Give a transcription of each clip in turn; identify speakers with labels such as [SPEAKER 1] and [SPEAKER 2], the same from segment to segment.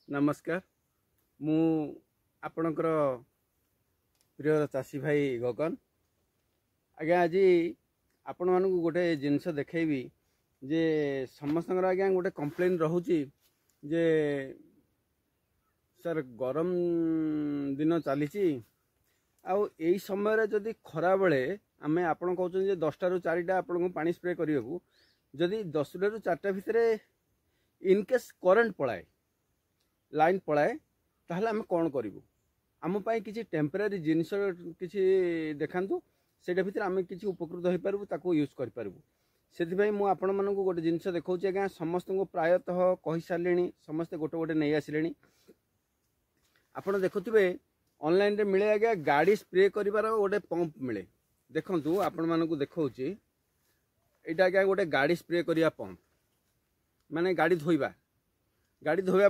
[SPEAKER 1] नमस्कार मु आपणकर प्रिय चाषी भाई गगन आज्ञा आज आपण मानक गोटे जिनस देखी जे समस्त आज्ञा गोटे कंप्लेन रोचे जे सर गरम दिन चली आई समय जदि खरा बेले आम आपड़ कहते 10टा ରୁ 4ଟା आपको पानी स्प्रे करने को जदि 10टा ରୁ 4ଟା भितर इनकेस करेन्ट पलाए लाइन पलाए ताहले आम कौन करूँ आम किसी टेम्परारी जिनस किसी देखातु से भितर आम किसी उपकृत हो पारू ताको यूज कर से मुझे आपण मानक गोटे जिनस देखा आज्ञा समस्त को प्रायतः कही सारे समस्ते गोटे गोटे नहीं आसिले आप देखुवे ऑनलाइन रे मिले आज्ञा गाड़ी स्प्रे कर गोटे पंप मिले देखु आपण मानक देखा यहाँ आज्ञा गोटे गाड़ी स्प्रे करवा पंप माने गाड़ी धोइबा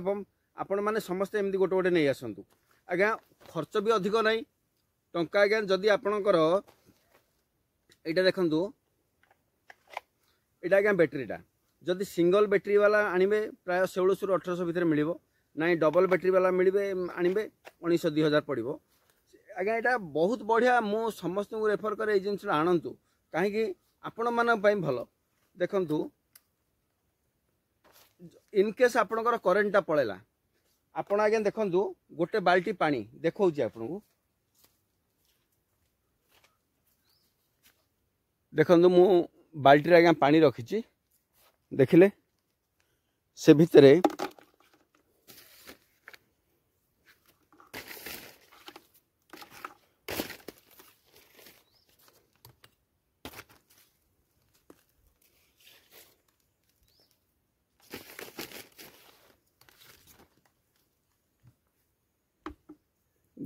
[SPEAKER 1] पंप आपण मैंने समस्ते एमती गोटे गोटे नहीं आसतु आज्ञा खर्च भी अधिक नहीं टंका आज्ञा जदि आपणकर यहाँ देखु यहाँ आज्ञा बैटेरीटा जदि सिंगल बैटेरी वाला आणवे प्राय 1600 ରୁ 1800 भितर मिल ना डबल बैटेरी वाला मिले आणवे 1900-2000 पड़ो आज्ञा यहाँ बहुत बढ़िया मु समस्त को रेफर करे जिन आणतु कहीं आपण मान भल देखु इनकेस आपणकर करेन्टा पड़ेगा आपण आज्ञा देखु गोटे बाल्टी पानी देखा आपन को देखु मु बाल्टी आज्ञा पानी रखी देखिले से भितरे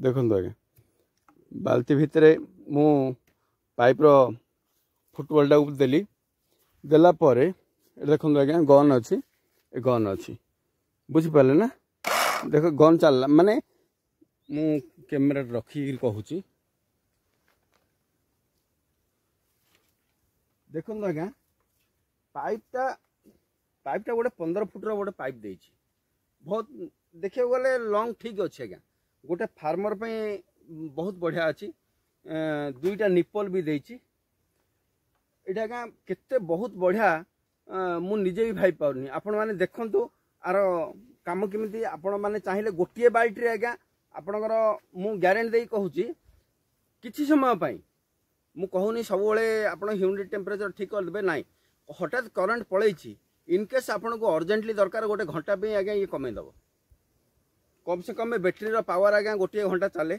[SPEAKER 1] देखो आज्ञा बाल्टी भितर मु पाइप रो फुटबॉल टाक देली देला परे देखो आज्ञा गन अच्छी बुझिपारे ना देख गन चलला माने मु कैमेरा रखी कहूँ देखो आज्ञा पाइपटा गोटे 15 फुट रो गोटे पाइप देछि बहुत देखिए गले लॉन्ग ठीक अच्छे आज्ञा गोटे फार्मर पे बहुत बढ़िया अच्छी 2टा निपल भी देछि एटा आज्ञा केते बहुत बढ़िया मु निजे भी भाई पाउनी आपण माने देखंतु आर काम केमिति आपण माने चाहिए गोटे बाल्टी आज्ञा आपणकर मु ग्यारेंटी दे कहूची किछि समय पाई मु कहूनी सब बेले आपण ह्यूमिडिटी टेम्परेचर ठीक कर देबे नाइ हठात करंट पळैछि इनकेस आपण को अर्जेंटली दरकार गोटे घंटा पे आज्ञा ये कमे दबो कम से कम बैटेरी रो पावर आज्ञा गोटे घंटा चले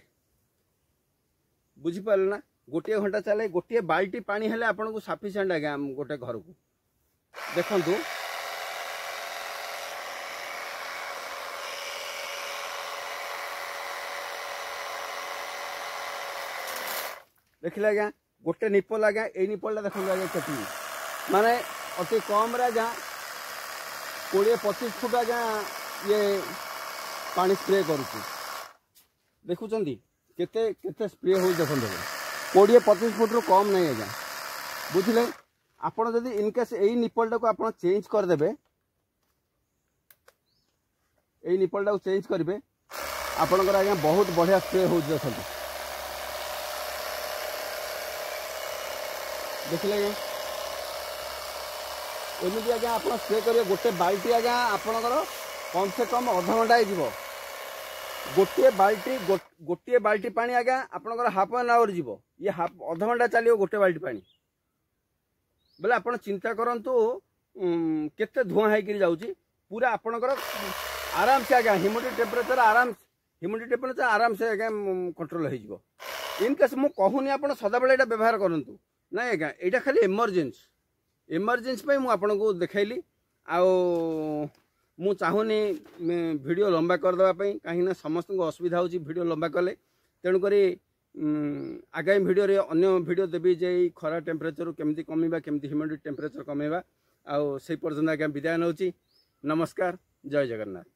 [SPEAKER 1] बुझिपारे ना गोटे घंटा चले गोटे बाल्टी पानी हेले आपन को सफिशिएंट आज्ञा गोटे घर को देखंतु देखिले आज्ञा गोटे निपल आज्ञा ए निपलटा देखंतु आज्ञा केती माने अति कम रे आज्ञा 20-25 फुट आज्ञा ये पानी स्प्रे करुच्ची देखुं केते केते स्प्रे हो देखो 20-25 फुट रू कम नहीं आज्ञा बुझिले आपण जदि इनकेस यही निपलटा को आपण चेंज करदेबे यही निपलटा को चेंज करेंगे आपणकर आज्ञा बहुत बढ़िया स्प्रे हो देखो देखिले एमती आज्ञा आप स्प्रे करेंगे गोटे बाल्टी आज्ञा आपणकर कम से कम अध घंटा हो गोटे बाल्टी पानी आज्ञा आपणकर हाफ एन आवर जीव ये अध घंटा चलो गोटे बाल्टी पानी बोले आप चिंता करंतु केते धुआं होकर जाऊँगी पूरा आपणकर आराम से आज्ञा ह्यूमिडिटी टेम्परेचर आराम से आज्ञा कंट्रोल हो इनकेस मु कहूनी आप सदाबले ये व्यवहार करूँ ना आज्ञा यहाँ खाली इमरजेन्सी मु आपन को देखली मु चाहूनी वीडियो लंबा करदेवाई कहीं समस्त को असुविधा हो वीडियो लंबा कले तेणुक आगामी वीडियो रे अन्य वीडियो देवी जे खरा टेम्परेचर केमती कमेबा केमती ह्यूमिडिटी टेम्परेचर कमेबा आउ से पर्यंत आज्ञा विदाय नौची नमस्कार जय जगन्नाथ।